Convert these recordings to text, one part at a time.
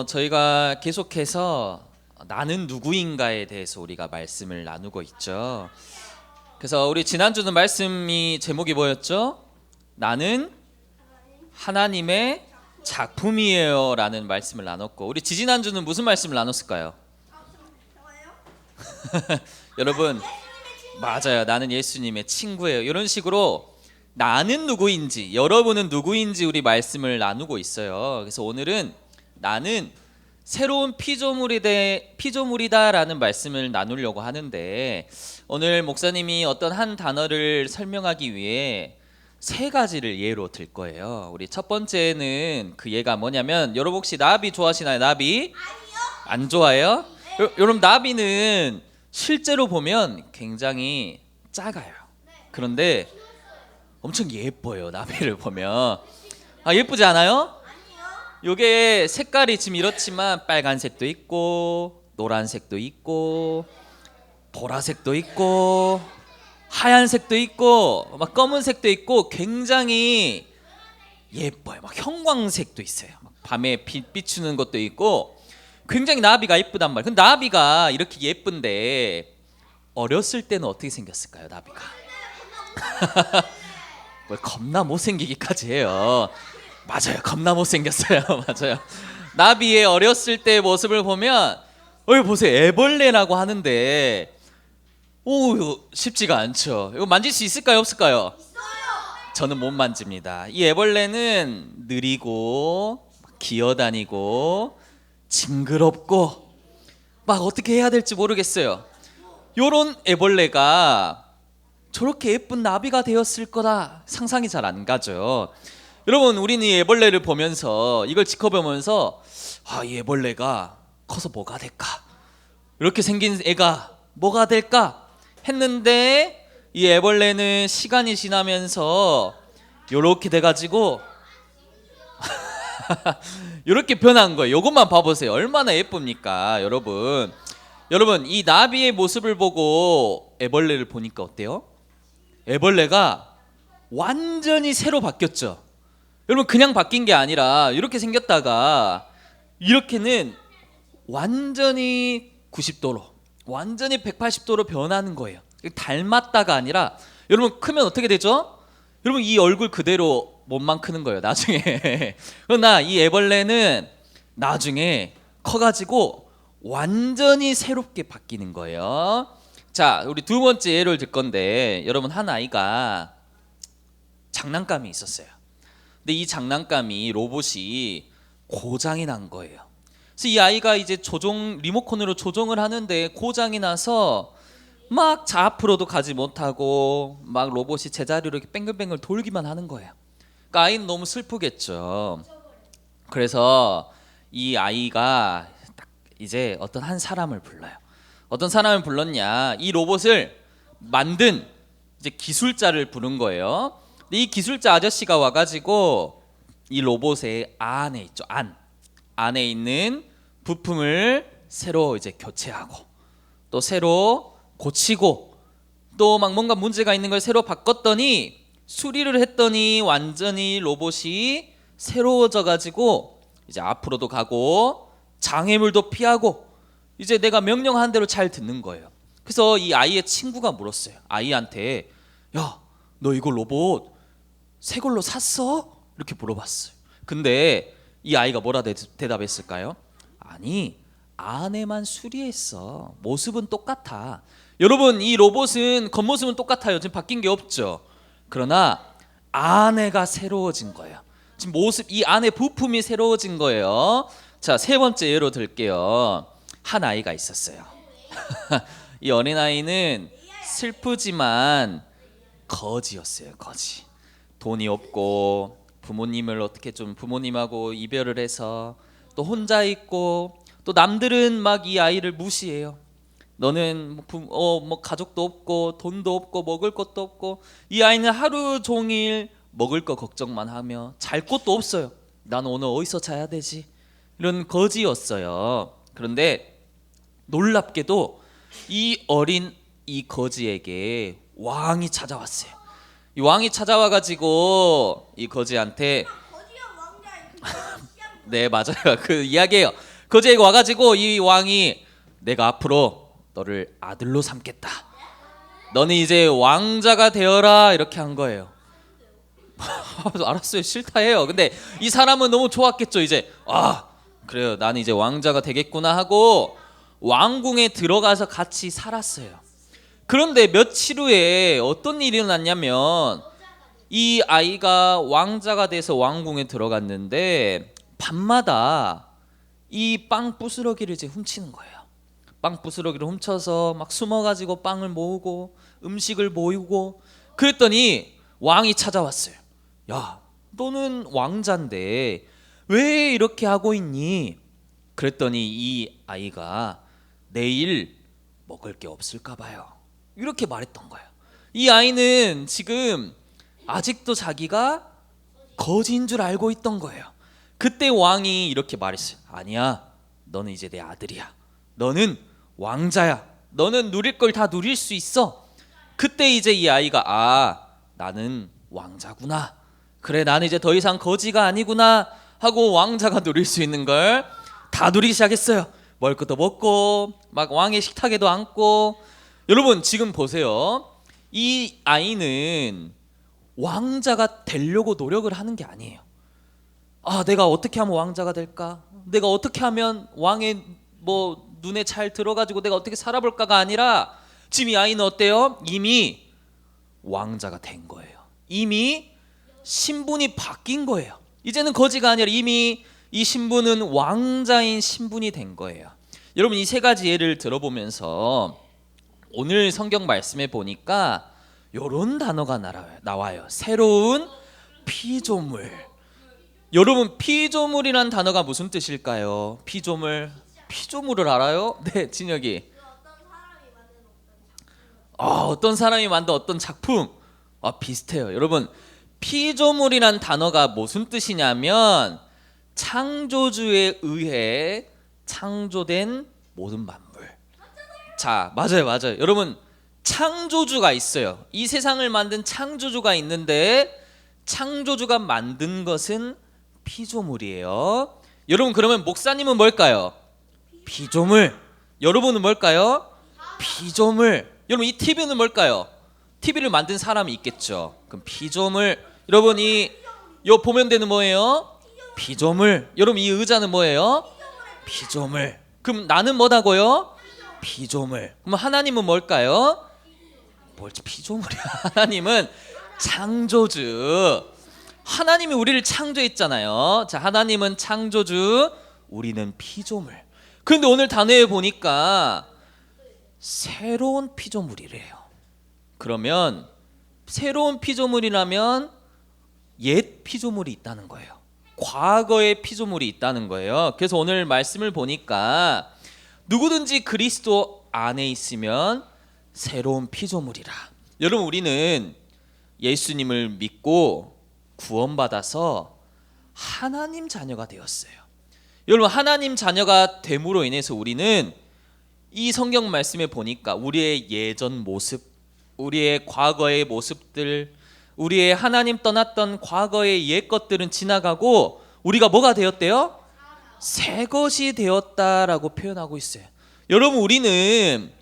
저희가 계속해서 나는 누구인가에 대해서 우리가 말씀을 나누고 있죠. 그래서 우리 지난주는 말씀이 제목이 뭐였죠? 나는 하나님의 작품이에요 라는 말씀을 나눴고, 우리 지지난주는 무슨 말씀을 나눴을까요? 여러분, 맞아요. 나는 예수님의 친구예요. 이런 식으로 나는 누구인지, 여러분은 누구인지 우리 말씀을 나누고 있어요. 그래서 오늘은 나는 새로운 피조물이다라는 말씀을 나누려고 하는데, 오늘 목사님이 어떤 한 단어를 설명하기 위해 세 가지를 예로 들 거예요. 우리 첫 번째는 그 예가 뭐냐면, 여러분 혹시 나비 좋아하시나요? 나비? 아니요. 안 좋아해요? 여러분, 나비는 실제로 보면 굉장히 작아요. 그런데 엄청 예뻐요. 나비를 보면. 예쁘지 않아요? 요게 색깔이 지금 이렇지만 빨간색도 있고 노란색도 있고 보라색도 있고 하얀색도 있고 막 검은색도 있고 굉장히 예뻐요. 막 형광색도 있어요. 막 밤에 빛 비추는 것도 있고 굉장히 나비가 예쁘단 말이에요. 근데 나비가 이렇게 예쁜데 어렸을 때는 어떻게 생겼을까요? 나비가 뭘 겁나 못생기기까지 해요. 맞아요. 겁나 못생겼어요. 맞아요. 나비의 어렸을 때 모습을 보면 여기 보세요. 애벌레라고 하는데 이거 쉽지가 않죠. 이거 만질 수 있을까요? 없을까요? 저는 못 만집니다. 이 애벌레는 느리고 기어다니고 징그럽고 막 어떻게 해야 될지 모르겠어요. 요런 애벌레가 저렇게 예쁜 나비가 되었을 거다 상상이 잘 안 가죠. 여러분, 우리는 이 애벌레를 보면서, 이걸 지켜보면서 이 애벌레가 커서 뭐가 될까? 이렇게 생긴 애가 뭐가 될까? 했는데 이 애벌레는 시간이 지나면서 요렇게 돼가지고 이렇게 변한 거예요. 요것만 봐보세요. 얼마나 예쁩니까? 여러분, 이 나비의 모습을 보고 애벌레를 보니까 어때요? 애벌레가 완전히 새로 바뀌었죠. 여러분, 그냥 바뀐 게 아니라 이렇게 생겼다가 이렇게는 완전히 90도로, 완전히 180도로 변하는 거예요. 닮았다가 아니라, 여러분 크면 어떻게 되죠? 여러분, 이 얼굴 그대로 몸만 크는 거예요, 나중에. 그러나 이 애벌레는 나중에 커가지고 완전히 새롭게 바뀌는 거예요. 자, 우리 두 번째 예를 들 건데, 여러분, 한 아이가 장난감이 있었어요. 근데 이 장난감이, 로봇이 고장이 난 거예요. 그래서 이 아이가 이제 리모컨으로 조종을 하는데 고장이 나서 막 앞으로도 가지 못하고 막 로봇이 제자리로 이렇게 뱅글뱅글 돌기만 하는 거예요. 그러니까 아이는 너무 슬프겠죠. 그래서 이 아이가 딱 이제 어떤 한 사람을 불러요. 어떤 사람을 불렀냐? 이 로봇을 만든 이제 기술자를 부른 거예요. 이 기술자 아저씨가 와가지고 이 로봇의 안에 있죠. 안에 있는 부품을 새로 이제 교체하고 또 새로 고치고 또 막 뭔가 문제가 있는 걸 새로 바꿨더니, 수리를 했더니 완전히 로봇이 새로워져 가지고 이제 앞으로도 가고 장애물도 피하고 이제 내가 명령한 대로 잘 듣는 거예요. 그래서 이 아이의 친구가 물었어요. 아이한테, 야, 너 이거 로봇 새 걸로 샀어? 이렇게 물어봤어요. 근데 이 아이가 뭐라 대답했을까요? 아니, 안에만 수리했어. 모습은 똑같아. 여러분, 이 로봇은 겉모습은 똑같아요. 지금 바뀐 게 없죠. 그러나 안에가 새로워진 거예요. 지금 이 안에 부품이 새로워진 거예요. 자, 세 번째 예로 들게요. 한 아이가 있었어요. 이 어린아이는 슬프지만 거지였어요. 거지. 돈이 없고 부모님하고 이별을 해서 또 혼자 있고, 또 남들은 막 이 아이를 무시해요. 너는 뭐 가족도 없고 돈도 없고 먹을 것도 없고. 이 아이는 하루 종일 먹을 거 걱정만 하며 잘 곳도 없어요. 나는 오늘 어디서 자야 되지? 이런 거지였어요. 그런데 놀랍게도 이 거지에게 왕이 찾아왔어요. 이 왕이 찾아와가지고 이 거지한테 네, 맞아요. 그 이야기예요. 거지에게 와가지고 이 왕이 내가 앞으로 너를 아들로 삼겠다. 너는 이제 왕자가 되어라 이렇게 한 거예요. 알았어요. 싫다 해요. 근데 이 사람은 너무 좋았겠죠. 이제 그래요. 나는 이제 왕자가 되겠구나 하고 왕궁에 들어가서 같이 살았어요. 그런데 며칠 후에 어떤 일이 일어났냐면 이 아이가 왕자가 돼서 왕궁에 들어갔는데 밤마다 이 빵 부스러기를 이제 훔치는 거예요. 빵 부스러기를 훔쳐서 막 숨어가지고 빵을 모으고 음식을 모으고 그랬더니 왕이 찾아왔어요. 야, 너는 왕자인데 왜 이렇게 하고 있니? 그랬더니 이 아이가 내일 먹을 게 없을까 봐요. 이렇게 말했던 거예요. 이 아이는 지금 아직도 자기가 거지인 줄 알고 있던 거예요. 그때 왕이 이렇게 말했어요. 아니야, 너는 이제 내 아들이야. 너는 왕자야. 너는 누릴 걸 다 누릴 수 있어. 그때 이제 이 아이가 나는 왕자구나. 그래, 나는 이제 더 이상 거지가 아니구나 하고 왕자가 누릴 수 있는 걸 다 누리기 시작했어요. 먹을 것도 먹고 막 왕의 식탁에도 앉고. 여러분 지금 보세요. 이 아이는 왕자가 되려고 노력을 하는 게 아니에요. 내가 어떻게 하면 왕자가 될까? 내가 어떻게 하면 왕의 눈에 잘 들어가지고 내가 어떻게 살아볼까가 아니라 지금 이 아이는 어때요? 이미 왕자가 된 거예요. 이미 신분이 바뀐 거예요. 이제는 거지가 아니라 이미 이 신분은 왕자인 신분이 된 거예요. 여러분 이 세 가지 예를 들어보면서 오늘 성경 말씀에 보니까 이런 단어가 나와요. 새로운 피조물. 여러분 피조물이란 단어가 무슨 뜻일까요? 피조물을 알아요? 네, 진혁이. 어떤 사람이 만든 어떤 작품. 비슷해요. 여러분 피조물이란 단어가 무슨 뜻이냐면 창조주에 의해 창조된 모든 만물. 자, 맞아요. 여러분 창조주가 있어요. 이 세상을 만든 창조주가 있는데 창조주가 만든 것은 피조물이에요. 여러분 그러면 목사님은 뭘까요? 피조물. 여러분은 뭘까요? 피조물. 여러분 이 TV는 뭘까요? TV를 만든 사람이 있겠죠. 그럼 피조물. 여러분 요 보면 되는 뭐예요? 피조물. 여러분 이 의자는 뭐예요? 피조물. 그럼 나는 뭐다고요? 피조물. 그럼 하나님은 뭘까요? 뭘지 피조물이야. 하나님은 창조주. 하나님이 우리를 창조했잖아요. 자, 하나님은 창조주, 우리는 피조물. 그런데 오늘 단어에 보니까 새로운 피조물이래요. 그러면 새로운 피조물이라면 옛 피조물이 있다는 거예요. 과거의 피조물이 있다는 거예요. 그래서 오늘 말씀을 보니까 누구든지 그리스도 안에 있으면 새로운 피조물이라. 여러분 우리는 예수님을 믿고 구원받아서 하나님 자녀가 되었어요. 여러분 하나님 자녀가 됨으로 인해서 우리는 이 성경 말씀에 보니까 우리의 예전 모습, 우리의 과거의 모습들, 우리의 하나님 떠났던 과거의 옛 것들은 지나가고 우리가 뭐가 되었대요? 새 것이 되었다라고 표현하고 있어요. 여러분 우리는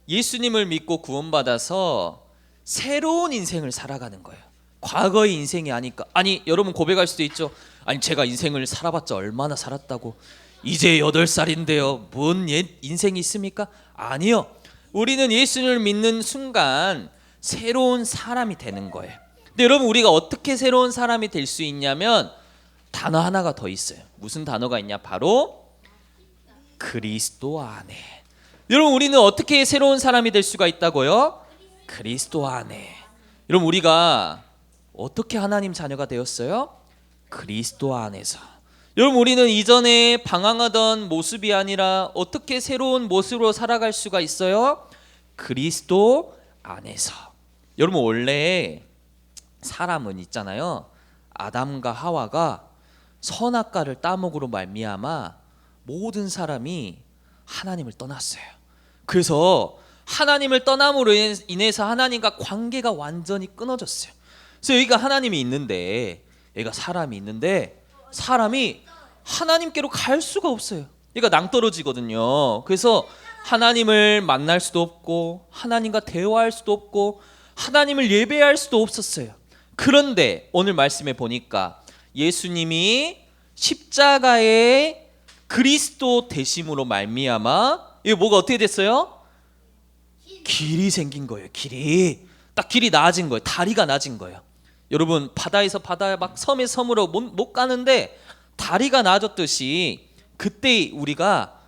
예수님을 믿고 구원받아서 새로운 인생을 살아가는 거예요. 과거의 인생이 아니까. 아니 여러분 고백할 수도 있죠. 아니 제가 인생을 살아봤자 얼마나 살았다고. 이제 8살인데요. 뭔 옛 인생이 있습니까? 아니요. 우리는 예수님을 믿는 순간 새로운 사람이 되는 거예요. 근데 여러분 우리가 어떻게 새로운 사람이 될 수 있냐면 단어 하나가 더 있어요. 무슨 단어가 있냐? 바로 그리스도 안에. 여러분 우리는 어떻게 새로운 사람이 될 수가 있다고요? 그리스도 안에. 여러분 우리가 어떻게 하나님 자녀가 되었어요? 그리스도 안에서. 여러분 우리는 이전에 방황하던 모습이 아니라 어떻게 새로운 모습으로 살아갈 수가 있어요? 그리스도 안에서. 여러분 원래 사람은 있잖아요. 아담과 하와가 선악과를 따먹으로 말미암아 모든 사람이 하나님을 떠났어요. 그래서 하나님을 떠남으로 인해서 하나님과 관계가 완전히 끊어졌어요. 그래서 여기가 하나님이 있는데, 여기가 사람이 있는데 사람이 하나님께로 갈 수가 없어요. 그러니까 낭떠러지거든요. 그래서 하나님을 만날 수도 없고 하나님과 대화할 수도 없고 하나님을 예배할 수도 없었어요. 그런데 오늘 말씀에 보니까 예수님이 십자가의 그리스도 되심으로 말미암아 이게 뭐가 어떻게 됐어요? 길이 생긴 거예요. 길이 딱 길이 나아진 거예요. 다리가 나아진 거예요. 여러분 바다에서 바다에 막 섬에 섬으로 못 가는데 다리가 나아졌듯이 그때 우리가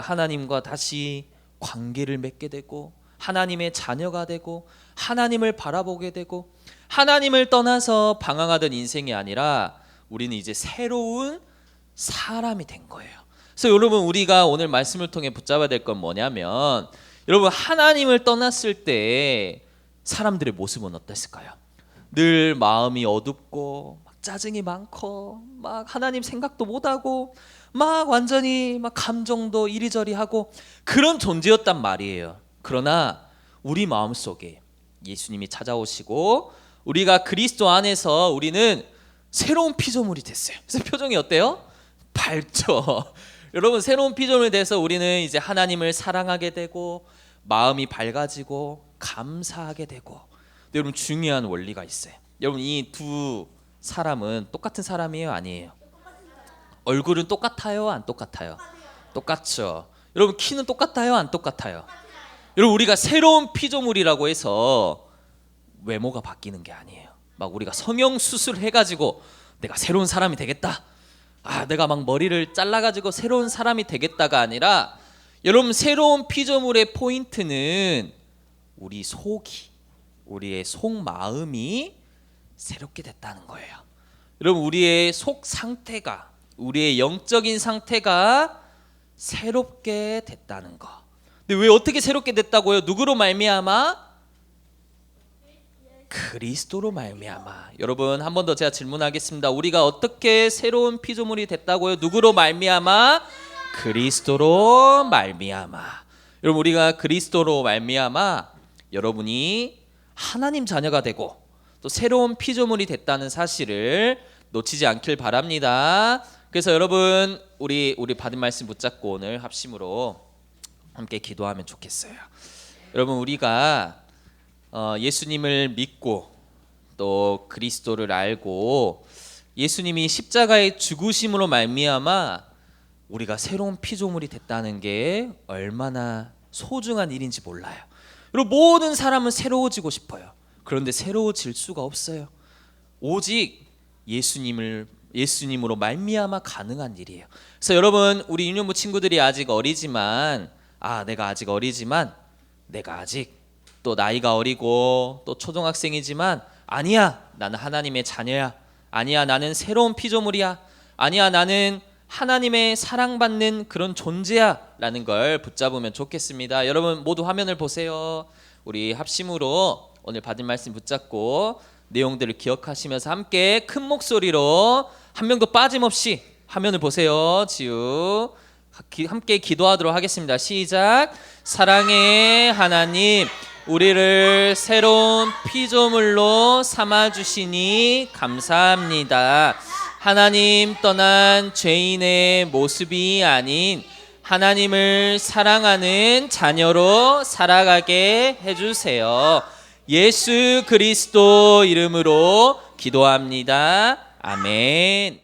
하나님과 다시 관계를 맺게 되고 하나님의 자녀가 되고 하나님을 바라보게 되고 하나님을 떠나서 방황하던 인생이 아니라 우리는 이제 새로운 사람이 된 거예요. 그래서 여러분 우리가 오늘 말씀을 통해 붙잡아야 될 건 뭐냐면 여러분 하나님을 떠났을 때 사람들의 모습은 어땠을까요? 늘 마음이 어둡고 막 짜증이 많고 막 하나님 생각도 못하고 막 완전히 막 감정도 이리저리 하고 그런 존재였단 말이에요. 그러나 우리 마음속에 예수님이 찾아오시고 우리가 그리스도 안에서 우리는 새로운 피조물이 됐어요. 그래서 표정이 어때요? 밝죠. 여러분 새로운 피조물이 돼서 우리는 이제 하나님을 사랑하게 되고 마음이 밝아지고 감사하게 되고. 근데 여러분 중요한 원리가 있어요. 여러분 이 두 사람은 똑같은 사람이에요? 아니에요? 얼굴은 똑같아요? 안 똑같아요? 똑같죠. 여러분 키는 똑같아요? 안 똑같아요? 여러분 우리가 새로운 피조물이라고 해서 외모가 바뀌는 게 아니에요. 막 우리가 성형 수술 해가지고 내가 새로운 사람이 되겠다. 내가 막 머리를 잘라가지고 새로운 사람이 되겠다가 아니라 여러분 새로운 피조물의 포인트는 우리 속이 우리의 속마음이 새롭게 됐다는 거예요. 여러분 우리의 속 상태가 우리의 영적인 상태가 새롭게 됐다는 거. 근데 왜 어떻게 새롭게 됐다고요? 누구로 말미암아? 그리스도로 말미암아. 여러분 한 번 더 제가 질문하겠습니다. 우리가 어떻게 새로운 피조물이 됐다고요? 누구로 말미암아? 그리스도로 말미암아. 여러분 우리가 그리스도로 말미암아 여러분이 하나님 자녀가 되고 또 새로운 피조물이 됐다는 사실을 놓치지 않길 바랍니다. 그래서 여러분 우리 받은 말씀 붙잡고 오늘 합심으로 함께 기도하면 좋겠어요. 여러분 우리가 예수님을 믿고 또 그리스도를 알고 예수님이 십자가의 죽으심으로 말미암아 우리가 새로운 피조물이 됐다는 게 얼마나 소중한 일인지 몰라요. 여러분 모든 사람은 새로워지고 싶어요. 그런데 새로워질 수가 없어요. 오직 예수님으로 말미암아 가능한 일이에요. 그래서 여러분 우리 유년부 친구들이 아직 어리지만 내가 아직 어리지만 내가 아직 또 나이가 어리고 또 초등학생이지만 아니야 나는 하나님의 자녀야. 아니야 나는 새로운 피조물이야. 아니야 나는 하나님의 사랑받는 그런 존재야 라는 걸 붙잡으면 좋겠습니다. 여러분 모두 화면을 보세요. 우리 합심으로 오늘 받은 말씀 붙잡고 내용들을 기억하시면서 함께 큰 목소리로 한 명도 빠짐없이 화면을 보세요. 지우 함께 기도하도록 하겠습니다. 시작. 사랑의 하나님 우리를 새로운 피조물로 삼아주시니 감사합니다. 하나님 떠난 죄인의 모습이 아닌 하나님을 사랑하는 자녀로 살아가게 해주세요. 예수 그리스도 이름으로 기도합니다. 아멘.